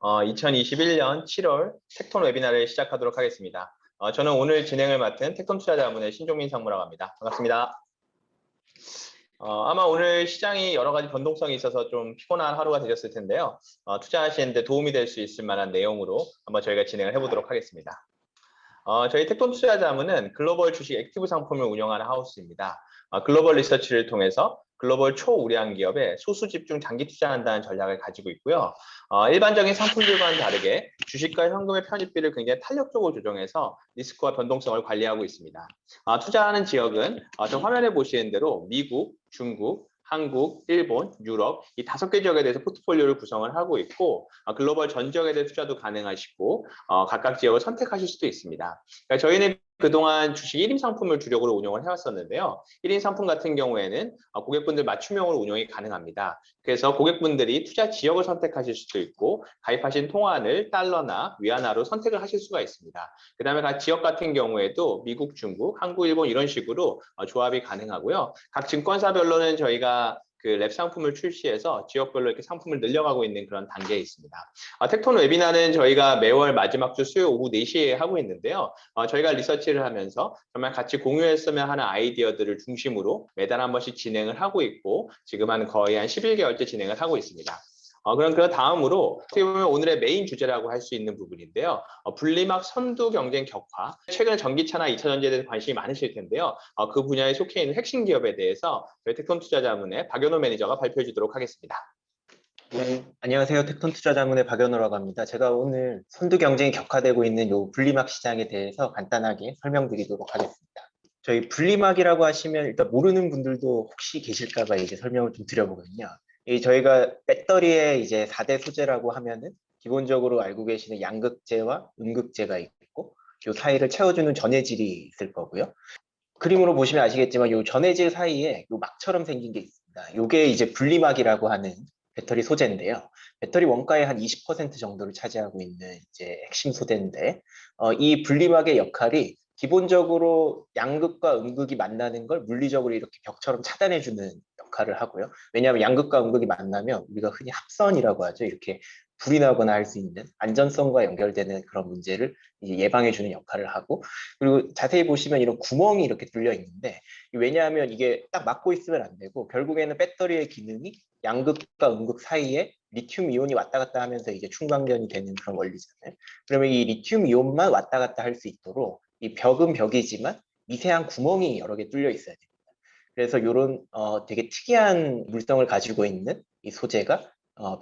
2021년 7월 텍톤 웨비나를 시작하도록 하겠습니다. 저는 오늘 진행을 맡은 텍톤 투자자문의 신종민 상무라고 합니다. 반갑습니다. 아마 오늘 시장이 여러 가지 변동성이 있어서 좀 피곤한 하루가 되셨을 텐데요. 투자하시는데 도움이 될 수 있을 만한 내용으로 한번 저희가 진행을 해보도록 하겠습니다. 저희 텍톤 투자자문은 글로벌 주식 액티브 상품을 운영하는 하우스입니다. 글로벌 리서치를 통해서 글로벌 초우량 기업에 소수 집중 장기 투자한다는 전략을 가지고 있고요. 일반적인 상품들과는 다르게 주식과 현금의 편입비를 굉장히 탄력적으로 조정해서 리스크와 변동성을 관리하고 있습니다. 투자하는 지역은 저 화면에 보시는 대로 미국, 중국, 한국, 일본, 유럽 이 5개 지역에 대해서 포트폴리오를 구성을 하고 있고 글로벌 전 지역에 대해 투자도 가능하시고 각각 지역을 선택하실 수도 있습니다. 그러니까 저희는 그동안 주식 1인 상품을 주력으로 운영을 해왔었는데요. 1인 상품 같은 경우에는 고객분들 맞춤형으로 운영이 가능합니다. 그래서 고객분들이 투자 지역을 선택하실 수도 있고 가입하신 통화를 달러나 위안화로 선택을 하실 수가 있습니다. 그 다음에 각 지역 같은 경우에도 미국, 중국, 한국, 일본 이런 식으로 조합이 가능하고요. 각 증권사별로는 저희가 그 랩 상품을 출시해서 지역별로 이렇게 상품을 늘려가고 있는 그런 단계에 있습니다. 텍톤 웨비나는 저희가 매월 마지막 주 수요일 오후 4시에 하고 있는데요. 저희가 리서치를 하면서 정말 같이 공유했으면 하는 아이디어들을 중심으로 매달 한 번씩 진행을 하고 있고 지금 거의 한 11개월째 진행을 하고 있습니다. 그럼 그 다음으로 어떻게 보면 오늘의 메인 주제라고 할 수 있는 부분인데요. 분리막 선두 경쟁 격화. 최근에 전기차나 2차 전지에 대해서 관심이 많으실 텐데요. 그 분야에 속해 있는 핵심 기업에 대해서 저희 텍톤 투자자문의 박연호 매니저가 발표해 주도록 하겠습니다. 네, 안녕하세요. 텍톤 투자자문의 박연호라고 합니다. 제가 오늘 선두 경쟁이 격화되고 있는 요 분리막 시장에 대해서 간단하게 설명드리도록 하겠습니다. 저희 분리막이라고 하시면 일단 모르는 분들도 혹시 계실까봐 이제 설명을 좀 드려보거든요. 저희가 배터리의 이제 4대 소재라고 하면은 기본적으로 알고 계시는 양극재와 음극재가 있고 요 사이를 채워주는 전해질이 있을 거고요. 그림으로 보시면 아시겠지만 요 전해질 사이에 요 막처럼 생긴 게 있습니다. 요게 이제 분리막이라고 하는 배터리 소재인데요. 배터리 원가의 한 20% 정도를 차지하고 있는 이제 핵심 소재인데, 이 분리막의 역할이 기본적으로 양극과 음극이 만나는 걸 물리적으로 이렇게 벽처럼 차단해주는 역할을 하고요. 왜냐하면 양극과 음극이 만나면 우리가 흔히 합선이라고 하죠. 이렇게 불이 나거나 할 수 있는 안전성과 연결되는 그런 문제를 이제 예방해주는 역할을 하고, 그리고 자세히 보시면 이런 구멍이 이렇게 뚫려 있는데, 왜냐하면 이게 딱 막고 있으면 안 되고 결국에는 배터리의 기능이 양극과 음극 사이에 리튬 이온이 왔다 갔다 하면서 이제 충방전이 되는 그런 원리잖아요. 그러면 이 리튬 이온만 왔다 갔다 할 수 있도록 이 벽은 벽이지만 미세한 구멍이 여러 개 뚫려 있어야 됩니다. 그래서 이런 되게 특이한 물성을 가지고 있는 이 소재가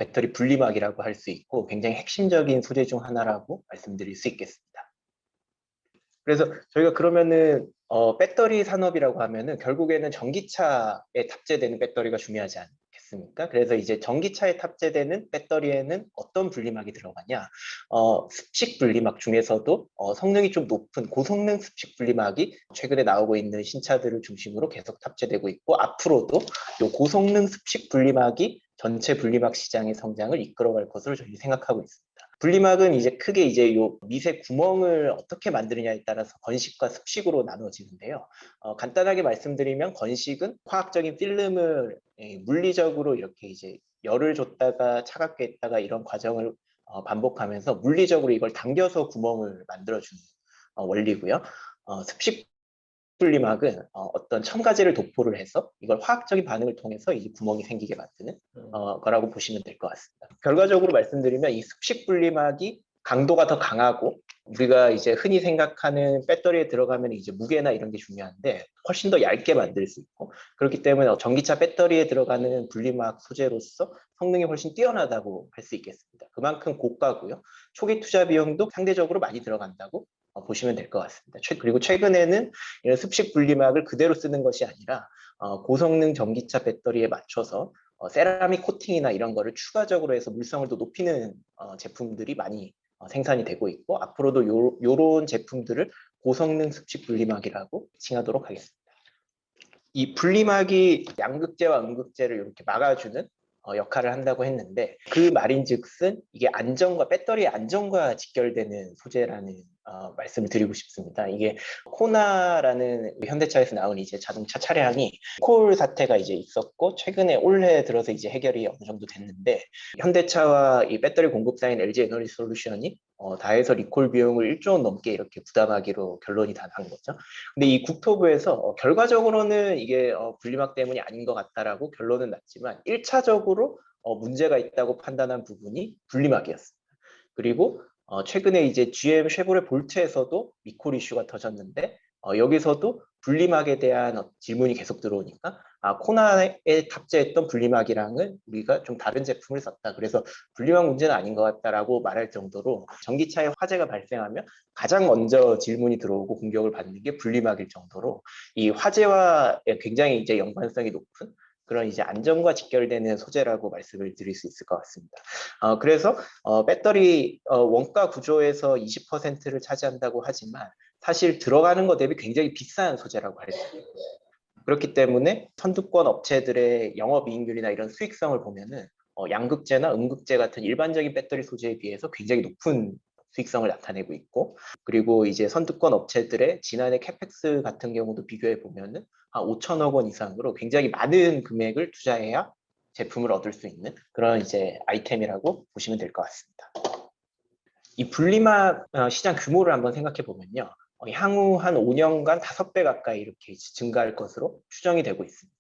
배터리 분리막이라고 할 수 있고 굉장히 핵심적인 소재 중 하나라고 말씀드릴 수 있겠습니다. 그래서 저희가 그러면은 배터리 산업이라고 하면은 결국에는 전기차에 탑재되는 배터리가 중요하지 않겠습니까? 그래서 이제 전기차에 탑재되는 배터리에는 어떤 분리막이 들어가냐? 습식 분리막 중에서도 성능이 좀 높은 고성능 습식 분리막이 최근에 나오고 있는 신차들을 중심으로 계속 탑재되고 있고 앞으로도 이 고성능 습식 분리막이 전체 분리막 시장의 성장을 이끌어갈 것으로 저희 생각하고 있습니다. 분리막은 이제 크게 이제 요 미세 구멍을 어떻게 만드느냐에 따라서 건식과 습식으로 나눠지는데요. 간단하게 말씀드리면 건식은 화학적인 필름을 물리적으로 이렇게 이제 열을 줬다가 차갑게 했다가 이런 과정을 반복하면서 물리적으로 이걸 당겨서 구멍을 만들어주는 원리고요. 습식 분리막은 어떤 첨가제를 도포를 해서 이걸 화학적인 반응을 통해서 이 구멍이 생기게 만드는 거라고 보시면 될 것 같습니다. 결과적으로 말씀드리면 이 습식 분리막이 강도가 더 강하고 우리가 이제 흔히 생각하는 배터리에 들어가면 이제 무게나 이런 게 중요한데 훨씬 더 얇게 만들 수 있고 그렇기 때문에 전기차 배터리에 들어가는 분리막 소재로서 성능이 훨씬 뛰어나다고 할 수 있겠습니다. 그만큼 고가고요. 초기 투자 비용도 상대적으로 많이 들어간다고 보시면 될 것 같습니다. 그리고 최근에는 이런 습식 분리막을 그대로 쓰는 것이 아니라 고성능 전기차 배터리에 맞춰서 세라믹 코팅이나 이런 거를 추가적으로 해서 물성을 더 높이는 제품들이 많이 생산이 되고 있고 앞으로도 요런 제품들을 고성능 습식 분리막이라고 칭하도록 하겠습니다. 이 분리막이 양극재와 음극재를 이렇게 막아주는 역할을 한다고 했는데 그 말인즉슨 이게 안전과 배터리의 안전과 직결되는 소재라는 말씀을 드리고 싶습니다. 이게 코나라는 현대차에서 나온 이제 자동차 차량이 콜 사태가 이제 있었고 최근에 올해 들어서 이제 해결이 어느 정도 됐는데 현대차와 이 배터리 공급사인 LG 에너지 솔루션이 다 해서 리콜 비용을 1조 원 넘게 이렇게 부담하기로 결론이 다 난 거죠. 근데 이 국토부에서 결과적으로는 이게 분리막 때문이 아닌 것 같다라고 결론은 났지만 1차적으로 문제가 있다고 판단한 부분이 분리막이었습니다. 그리고 최근에 이제 GM 쉐보레 볼트에서도 리콜 이슈가 터졌는데 여기서도 분리막에 대한 질문이 계속 들어오니까 코나에 탑재했던 분리막이랑은 우리가 좀 다른 제품을 썼다. 그래서 분리막 문제는 아닌 것 같다라고 말할 정도로 전기차에 화재가 발생하면 가장 먼저 질문이 들어오고 공격을 받는 게 분리막일 정도로 이 화재와 굉장히 이제 연관성이 높은 그런 이제 안전과 직결되는 소재라고 말씀을 드릴 수 있을 것 같습니다. 그래서 배터리 원가 구조에서 20%를 차지한다고 하지만 사실 들어가는 것 대비 굉장히 비싼 소재라고 할 수 있습니다. 그렇기 때문에 선두권 업체들의 영업이익률이나 이런 수익성을 보면은 양극재나 음극재 같은 일반적인 배터리 소재에 비해서 굉장히 높은 수익성을 나타내고 있고 그리고 이제 선두권 업체들의 지난해 캐펙스 같은 경우도 비교해 보면은 한 5천억 원 이상으로 굉장히 많은 금액을 투자해야 제품을 얻을 수 있는 그런 이제 아이템이라고 보시면 될 것 같습니다. 이 분리막 시장 규모를 한번 생각해 보면요. 향후 한 5년간 5배 가까이 이렇게 증가할 것으로 추정이 되고 있습니다.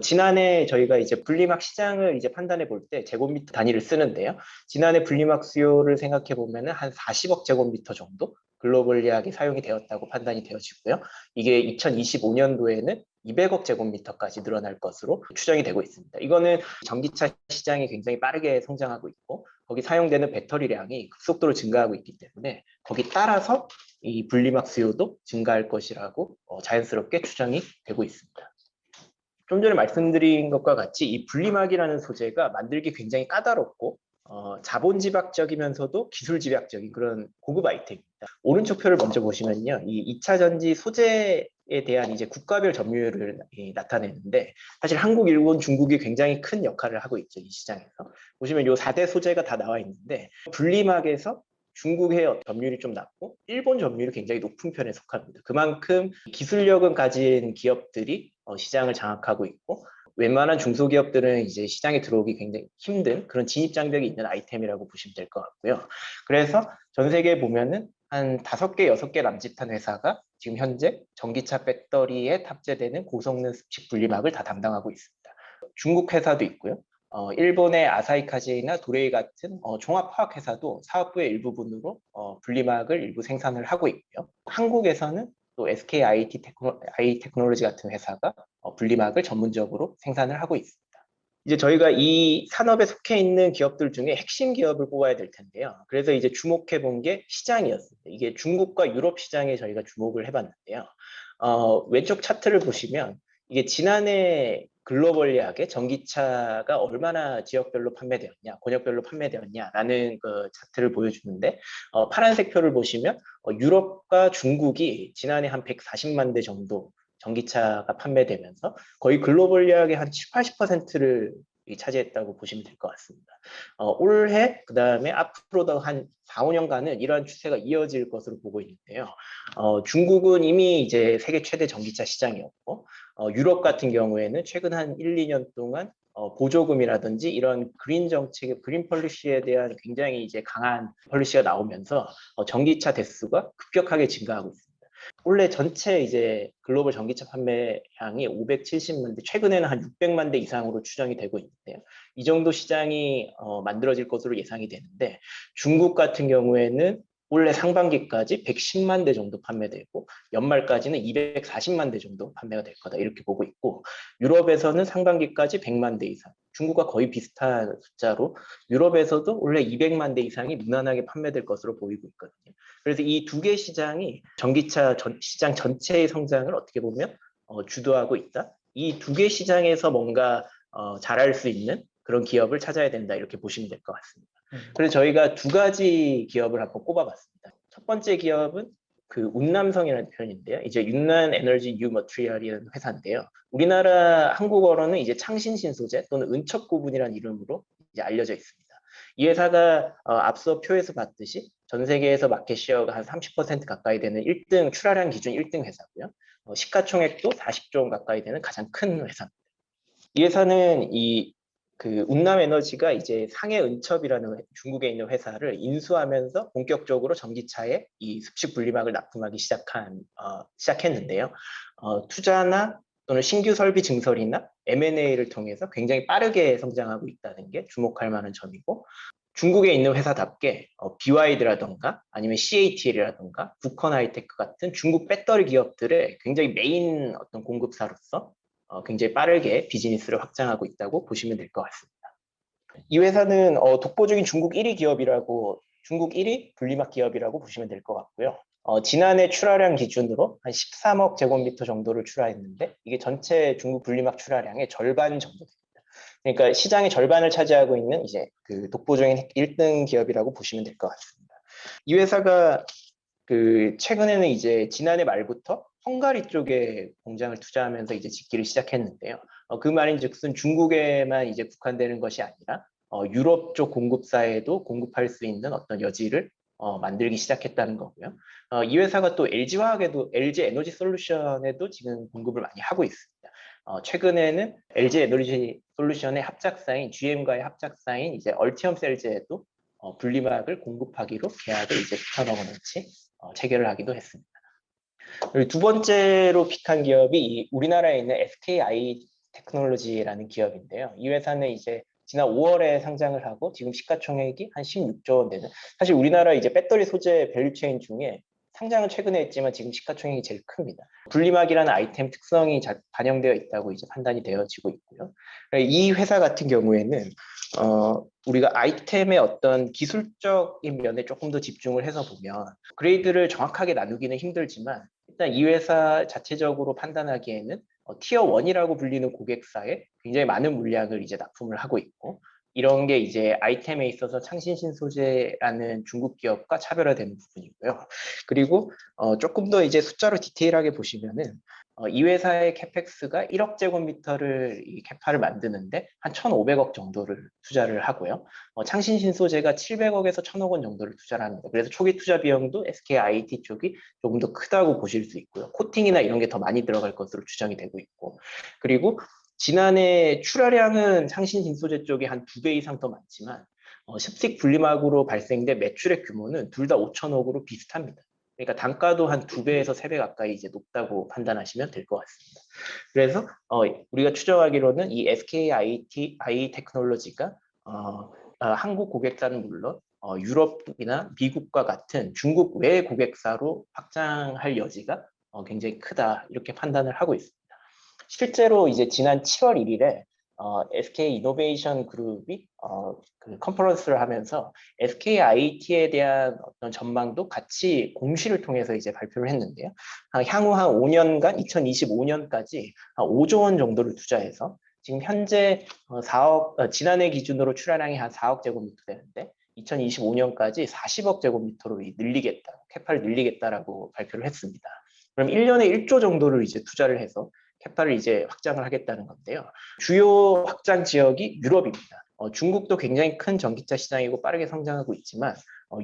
지난해 저희가 이제 분리막 시장을 이제 판단해 볼 때 제곱미터 단위를 쓰는데요. 지난해 분리막 수요를 생각해 보면은 한 40억 제곱미터 정도 글로벌리하게 사용이 되었다고 판단이 되어지고요. 이게 2025년도에는 200억 제곱미터까지 늘어날 것으로 추정이 되고 있습니다. 이거는 전기차 시장이 굉장히 빠르게 성장하고 있고 거기 사용되는 배터리량이 급속도로 증가하고 있기 때문에 거기 따라서 이 분리막 수요도 증가할 것이라고 자연스럽게 추정이 되고 있습니다. 좀 전에 말씀드린 것과 같이 이 분리막이라는 소재가 만들기 굉장히 까다롭고 자본집약적이면서도 기술집약적인 그런 고급 아이템입니다. 오른쪽 표를 먼저 보시면요. 이 2차 전지 소재에 대한 이제 국가별 점유율을 나타내는데 사실 한국, 일본, 중국이 굉장히 큰 역할을 하고 있죠. 이 시장에서. 보시면 이 4대 소재가 다 나와 있는데 분리막에서 중국의 점유율이 좀 낮고 일본 점유율이 굉장히 높은 편에 속합니다. 그만큼 기술력은 가진 기업들이 시장을 장악하고 있고 웬만한 중소기업들은 이제 시장에 들어오기 굉장히 힘든 그런 진입 장벽이 있는 아이템이라고 보시면 될 것 같고요. 그래서 전 세계에 보면은 한 5개, 6개 남짓한 회사가 지금 현재 전기차 배터리에 탑재되는 고성능 습식 분리막을 다 담당하고 있습니다. 중국 회사도 있고요. 일본의 아사히카제이나 도레이 같은 종합화학회사도 사업부의 일부분으로 분리막을 일부 생산을 하고 있고요. 한국에서는 또 SK 아이테크놀로지 같은 회사가 분리막을 전문적으로 생산을 하고 있습니다. 이제 저희가 이 산업에 속해 있는 기업들 중에 핵심 기업을 뽑아야 될 텐데요. 그래서 이제 주목해 본 게 시장이었습니다. 이게 중국과 유럽 시장에 저희가 주목을 해봤는데요. 왼쪽 차트를 보시면 이게 지난해 글로벌리하게 전기차가 얼마나 지역별로 판매되었냐, 권역별로 판매되었냐라는 그 차트를 보여주는데 파란색 표를 보시면 유럽과 중국이 지난해 한 140만 대 정도 전기차가 판매되면서 거의 글로벌리하게 한 7, 80%를 차지했다고 보시면 될 것 같습니다. 올해 그다음에 앞으로도 한 4, 5년간은 이러한 추세가 이어질 것으로 보고 있는데요. 중국은 이미 이제 세계 최대 전기차 시장이었고 유럽 같은 경우에는 최근 한 1, 2년 동안 보조금이라든지 이런 그린 정책, 그린 폴리시에 대한 굉장히 이제 강한 폴리시가 나오면서 전기차 대수가 급격하게 증가하고 있습니다. 올해 전체 이제 글로벌 전기차 판매량이 570만 대, 최근에는 한 600만 대 이상으로 추정이 되고 있는데요. 이 정도 시장이 만들어질 것으로 예상이 되는데 중국 같은 경우에는 올해 상반기까지 110만 대 정도 판매되고 연말까지는 240만 대 정도 판매가 될 거다 이렇게 보고 있고 유럽에서는 상반기까지 100만 대 이상, 중국과 거의 비슷한 숫자로 유럽에서도 올해 200만 대 이상이 무난하게 판매될 것으로 보이고 있거든요. 그래서 이 두 개 시장이 전기차 시장 전체의 성장을 어떻게 보면 주도하고 있다. 이 두 개 시장에서 뭔가 잘할 수 있는 그런 기업을 찾아야 된다 이렇게 보시면 될 것 같습니다. 그래서 저희가 두 가지 기업을 한번 꼽아봤습니다. 첫 번째 기업은 그 운남성이라는 표현인데요. 이제 윤난 에너지 뉴 머티리얼이라는 회사인데요. 우리나라 한국어로는 이제 창신신 소재 또는 은첩 구분이라는 이름으로 이제 알려져 있습니다. 이 회사가 앞서 표에서 봤듯이 전 세계에서 마켓 시어가 한 30% 가까이 되는 1등 출하량 기준 1등 회사고요. 시가총액도 40조 원 가까이 되는 가장 큰 회사입니다. 이 회사는 그 운남에너지가 이제 상해은첩이라는 중국에 있는 회사를 인수하면서 본격적으로 전기차에 이 습식 분리막을 납품하기 시작했는데요. 투자나 또는 신규 설비 증설이나 M&A를 통해서 굉장히 빠르게 성장하고 있다는 게 주목할 만한 점이고, 중국에 있는 회사답게 BYD라던가 아니면 CATL이라던가 북헌 하이테크 같은 중국 배터리 기업들의 굉장히 메인 어떤 공급사로서 굉장히 빠르게 비즈니스를 확장하고 있다고 보시면 될 것 같습니다. 이 회사는 독보적인 중국 1위 기업이라고, 중국 1위 분리막 기업이라고 보시면 될 것 같고요. 지난해 출하량 기준으로 한 13억 제곱미터 정도를 출하했는데, 이게 전체 중국 분리막 출하량의 절반 정도 됩니다. 그러니까 시장의 절반을 차지하고 있는 이제 그 독보적인 1등 기업이라고 보시면 될 것 같습니다. 이 회사가 그 최근에는 이제 지난해 말부터 헝가리 쪽에 공장을 투자하면서 이제 짓기를 시작했는데요. 그 말인즉슨 중국에만 이제 국한되는 것이 아니라 유럽 쪽 공급사에도 공급할 수 있는 어떤 여지를 만들기 시작했다는 거고요. 이 회사가 또 LG화학에도, LG 에너지 솔루션에도 지금 공급을 많이 하고 있습니다. 최근에는 LG 에너지 솔루션의 합작사인 GM과의 합작사인 이제 얼티엄 셀즈에도 분리막을 공급하기로 계약을 이제 9천억 원어치 체결을 하기도 했습니다. 그리고 두 번째로 픽한 기업이 우리나라에 있는 SKI 테크놀로지라는 기업인데요. 이 회사는 이제 지난 5월에 상장을 하고 지금 시가총액이 한 16조 원 되는, 사실 우리나라 이제 배터리 소재 밸류체인 중에 상장은 최근에 했지만 지금 시가총액이 제일 큽니다. 분리막이라는 아이템 특성이 잘 반영되어 있다고 이제 판단이 되어지고 있고요. 이 회사 같은 경우에는 우리가 아이템의 어떤 기술적인 면에 조금 더 집중을 해서 보면 그레이드를 정확하게 나누기는 힘들지만, 일단 이 회사 자체적으로 판단하기에는 티어 1이라고 불리는 고객사에 굉장히 많은 물량을 이제 납품을 하고 있고, 이런 게 이제 아이템에 있어서 창신신 소재라는 중국 기업과 차별화되는 부분이고요. 그리고 조금 더 이제 숫자로 디테일하게 보시면은 이 회사의 캐펙스가 1억 제곱미터를 이 캐파를 만드는데 한 1,500억 정도를 투자를 하고요. 창신신 소재가 700억에서 1,000억 원 정도를 투자를 합니다. 그래서 초기 투자 비용도 SKIT 쪽이 조금 더 크다고 보실 수 있고요. 코팅이나 이런 게 더 많이 들어갈 것으로 추정이 되고 있고, 그리고 지난해 출하량은 창신신 소재 쪽이 한 2배 이상 더 많지만 습식 분리막으로 발생된 매출의 규모는 둘 다 5천억으로 비슷합니다. 그러니까 단가도 한 2배에서 3배 가까이 이제 높다고 판단하시면 될 것 같습니다. 그래서 우리가 추정하기로는 이 SKI 테크놀로지가 한국 고객사는 물론 유럽이나 미국과 같은 중국 외 고객사로 확장할 여지가 굉장히 크다, 이렇게 판단을 하고 있습니다. 실제로 이제 지난 7월 1일에 SK 이노베이션 그룹이 그 컨퍼런스를 하면서 SKIT에 대한 어떤 전망도 같이 공시를 통해서 이제 발표를 했는데요. 향후 한 5년간, 2025년까지 5조 원 정도를 투자해서 지금 현재 지난해 기준으로 출하량이 한 4억 제곱미터 되는데 2025년까지 40억 제곱미터로 늘리겠다, 캐파를 늘리겠다라고 발표를 했습니다. 그럼 1년에 1조 정도를 이제 투자를 해서 캐파를 이제 확장을 하겠다는 건데요. 주요 확장 지역이 유럽입니다. 중국도 굉장히 큰 전기차 시장이고 빠르게 성장하고 있지만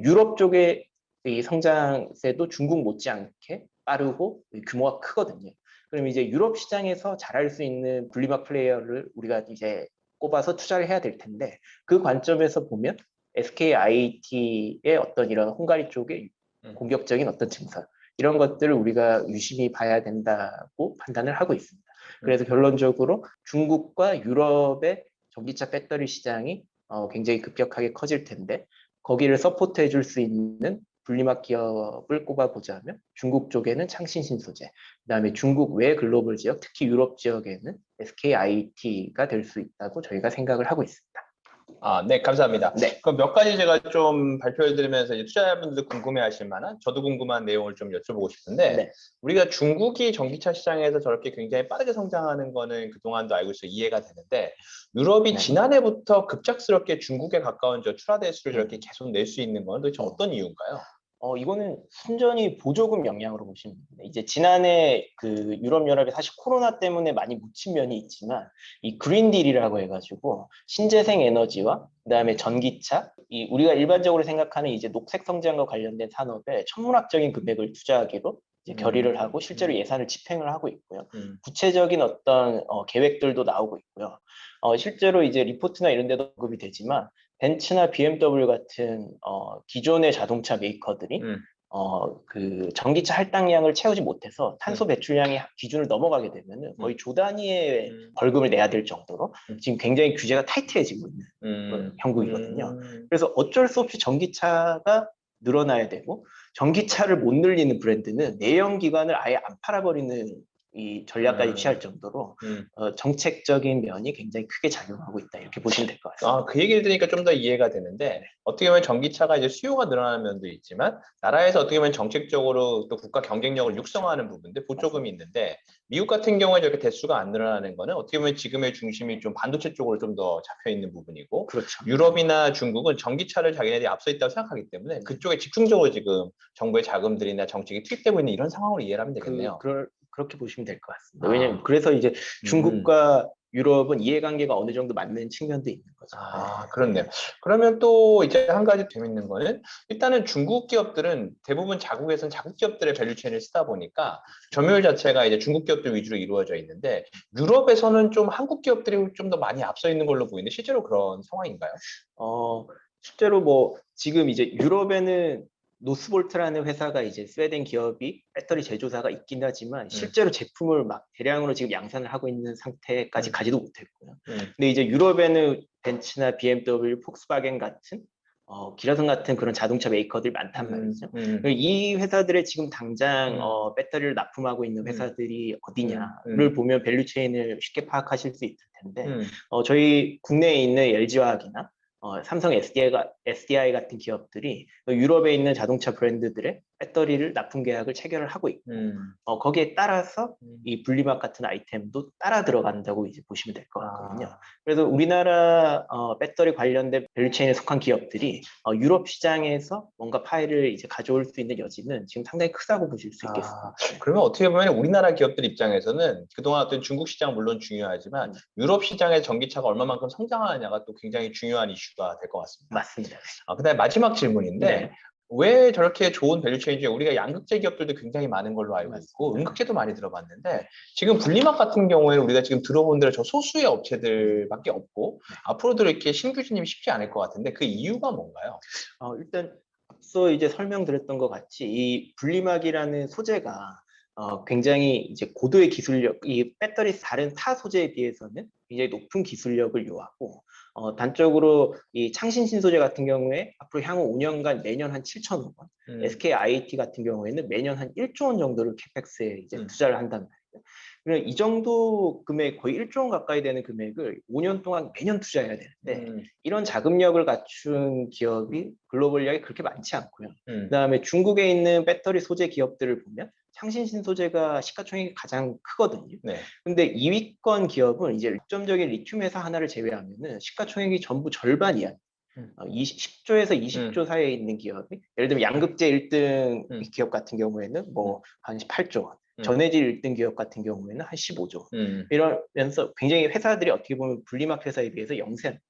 유럽 쪽의 이 성장세도 중국 못지않게 빠르고 규모가 크거든요. 그럼 이제 유럽 시장에서 잘할 수 있는 분리막 플레이어를 우리가 이제 꼽아서 투자를 해야 될 텐데, 그 관점에서 보면 SKIT의 어떤 이런 헝가리 쪽의 공격적인 어떤 증설, 이런 것들을 우리가 유심히 봐야 된다고 판단을 하고 있습니다. 그래서 결론적으로 중국과 유럽의 전기차 배터리 시장이 굉장히 급격하게 커질 텐데, 거기를 서포트해 줄 수 있는 분리막 기업을 꼽아보자면 중국 쪽에는 창신신 소재, 그다음에 중국 외 글로벌 지역, 특히 유럽 지역에는 SKIT가 될 수 있다고 저희가 생각을 하고 있습니다. 네, 감사합니다. 네. 그럼 몇 가지 제가 좀 발표를 드리면서 이제 투자자분들도 궁금해하실 만한, 저도 궁금한 내용을 좀 여쭤보고 싶은데, 네. 우리가 중국이 전기차 시장에서 저렇게 굉장히 빠르게 성장하는 거는 그동안도 알고 있어 이해가 되는데, 유럽이 네. 지난해부터 급작스럽게 중국에 가까운 저 출하 대수를 저렇게 계속 낼 수 있는 건 도대체 어떤 이유인가요? 이거는 순전히 보조금 영향으로 보시면 됩니다. 이제 지난해 그 유럽연합이 사실 코로나 때문에 많이 묻힌 면이 있지만 이 그린딜이라고 해가지고 신재생 에너지와 그다음에 전기차, 이 우리가 일반적으로 생각하는 이제 녹색 성장과 관련된 산업에 천문학적인 금액을 투자하기로 이제 결의를 하고 실제로 예산을 집행을 하고 있고요. 구체적인 어떤 계획들도 나오고 있고요. 실제로 이제 리포트나 이런 데도 언급이 되지만 벤츠나 BMW 같은 기존의 자동차 메이커들이 그 전기차 할당량을 채우지 못해서 탄소 배출량이 기준을 넘어가게 되면은 거의 조 단위의 벌금을 내야 될 정도로 지금 굉장히 규제가 타이트해지고 있는 형국이거든요. 그래서 어쩔 수 없이 전기차가 늘어나야 되고 전기차를 못 늘리는 브랜드는 내연 기관을 아예 안 팔아버리는 이 전략까지 취할 정도로 정책적인 면이 굉장히 크게 작용하고 있다 이렇게 보시면 될 것 같습니다. 그 얘기를 들으니까 좀 더 이해가 되는데 어떻게 보면 전기차가 이제 수요가 늘어나는 면도 있지만 나라에서 어떻게 보면 정책적으로 또 국가 경쟁력을 육성하는 부분들 보조금이 있는데 미국 같은 경우에 저렇게 대수가 안 늘어나는 거는 어떻게 보면 지금의 중심이 좀 반도체 쪽으로 좀 더 잡혀 있는 부분이고 그렇죠. 유럽이나 중국은 전기차를 자기네들이 앞서 있다고 생각하기 때문에 그쪽에 집중적으로 지금 정부의 자금들이나 정책이 투입되고 있는 이런 상황으로 이해를 하면 되겠네요. 그렇게 보시면 될 것 같습니다. 왜냐하면 그래서 이제 중국과 유럽은 이해관계가 어느 정도 맞는 측면도 있는 거죠. 그렇네요. 그러면 또 이제 한 가지 재밌는 거는 일단은 중국 기업들은 대부분 자국에서는 자국 기업들의 밸류체인을 쓰다 보니까 점유율 자체가 이제 중국 기업들 위주로 이루어져 있는데 유럽에서는 좀 한국 기업들이 좀 더 많이 앞서 있는 걸로 보이는데 실제로 그런 상황인가요? 실제로 뭐 지금 이제 유럽에는 노스볼트라는 회사가 이제 스웨덴 기업이 배터리 제조사가 있긴 하지만 실제로 제품을 막 대량으로 지금 양산을 하고 있는 상태까지 가지도 못했고요. 근데 이제 유럽에는 벤츠나 BMW, 폭스바겐 같은 기라성 같은 그런 자동차 메이커들이 많단 말이죠. 이 회사들의 지금 당장 배터리를 납품하고 있는 회사들이 어디냐를 보면 밸류체인을 쉽게 파악하실 수 있을 텐데 저희 국내에 있는 LG화학이나 삼성 SDI 같은 기업들이 유럽에 있는 자동차 브랜드들의 배터리를 납품 계약을 체결을 하고 있고 거기에 따라서 이 분리막 같은 아이템도 따라 들어간다고 이제 보시면 될 것 같거든요. 그래서 우리나라 배터리 관련된 밸류체인에 속한 기업들이 유럽 시장에서 뭔가 파일을 이제 가져올 수 있는 여지는 지금 상당히 크다고 보실 수 있겠습니다. 그러면 어떻게 보면 우리나라 기업들 입장에서는 그동안 어떤 중국 시장 물론 중요하지만 유럽 시장의 전기차가 얼마만큼 성장하느냐가 또 굉장히 중요한 이슈가 될 것 같습니다. 맞습니다. 그다음에 마지막 질문인데 왜 저렇게 좋은 밸류체인 중에 우리가 양극재 기업들도 굉장히 많은 걸로 알고 있고 음극재도 많이 들어봤는데 지금 분리막 같은 경우에는 우리가 지금 들어본 대로 저 소수의 업체들밖에 없고 앞으로도 이렇게 신규 진입이 쉽지 않을 것 같은데 그 이유가 뭔가요? 일단 앞서 이제 설명드렸던 것 같이 이 분리막이라는 소재가 굉장히 이제 고도의 기술력, 이 배터리 다른 타 소재에 비해서는 굉장히 높은 기술력을 요하고 단적으로 이 창신 신소재 같은 경우에 앞으로 향후 5년간 매년 한 7천억 원, SKIT 같은 경우에는 매년 한 1조 원 정도를 캐펙스에 이제 투자를 한단 말이에요. 그러면 이 정도 금액, 거의 1조 원 가까이 되는 금액을 5년 동안 매년 투자해야 되는데 이런 자금력을 갖춘 기업이 글로벌리하게 그렇게 많지 않고요. 그다음에 중국에 있는 배터리 소재 기업들을 보면 창신 신소재가 시가총액이 가장 크거든요. 근데 2위권 기업은 이제 독점적인 리튬 회사 하나를 제외하면은 시가총액이 전부 절반 이하. 10조에서 20조 사이에 있는 기업이 예를 들면 양극재 1등 기업 같은 경우에는 뭐 한 8조 원, 전해질 1등 기업 같은 경우에는 한 15조. 이러면서 굉장히 회사들이 어떻게 보면 분리막 회사에 비해서 영세한.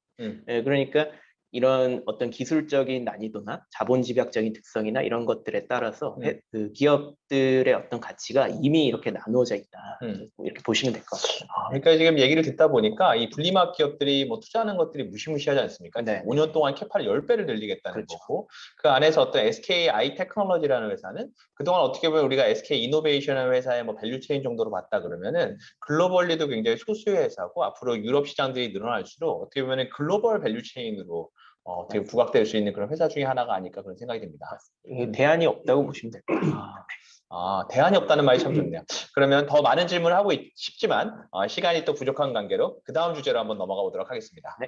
그러니까 이런 어떤 기술적인 난이도나 자본 집약적인 특성이나 이런 것들에 따라서 그 기업들의 어떤 가치가 이미 이렇게 나누어져 있다. 이렇게 보시면 될 것 같아요. 그러니까 지금 얘기를 듣다 보니까 이 분리막 기업들이 뭐 투자하는 것들이 무시무시하지 않습니까? 5년 동안 캐파를 10배를 늘리겠다는 거고 그 안에서 어떤 SKI 테크놀로지라는 회사는 그동안 어떻게 보면 우리가 SK 이노베이션이라는 회사의 뭐 밸류체인 정도로 봤다 그러면은 글로벌리도 굉장히 소수의 회사고 앞으로 유럽 시장들이 늘어날수록 어떻게 보면 글로벌 밸류체인으로 되게 부각될 수 있는 그런 회사 중에 하나가 아닐까 그런 생각이 듭니다. 대안이 없다고 보시면 될 것 같아요. 대안이 없다는 말이 참 좋네요. 그러면 더 많은 질문을 하고 싶지만 시간이 또 부족한 관계로 그 다음 주제로 한번 넘어가 보도록 하겠습니다.